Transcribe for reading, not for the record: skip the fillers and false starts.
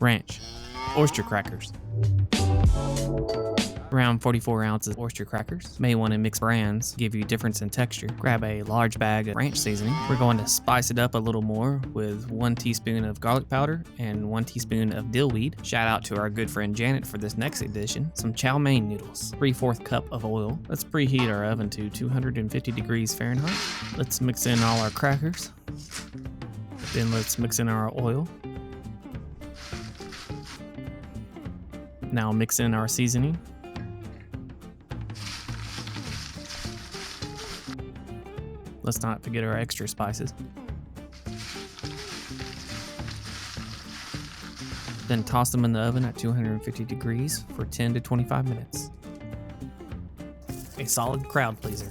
Ranch Oyster Crackers. Around 44 ounces oyster crackers. May want to mix brands, give you difference in texture. Grab a large bag of ranch seasoning. We're going to spice it up a little more with 1 teaspoon of garlic powder and 1 teaspoon of dill weed. Shout out to our good friend Janet for this next addition. Some Chow Mein Noodles. 3/4 cup of oil. Let's preheat our oven to 250 degrees Fahrenheit. Let's mix in all our crackers. Then let's mix in our oil. Now mix in our seasoning. Let's not forget our extra spices. Then toss them in the oven at 250 degrees for 10 to 25 minutes. A solid crowd pleaser.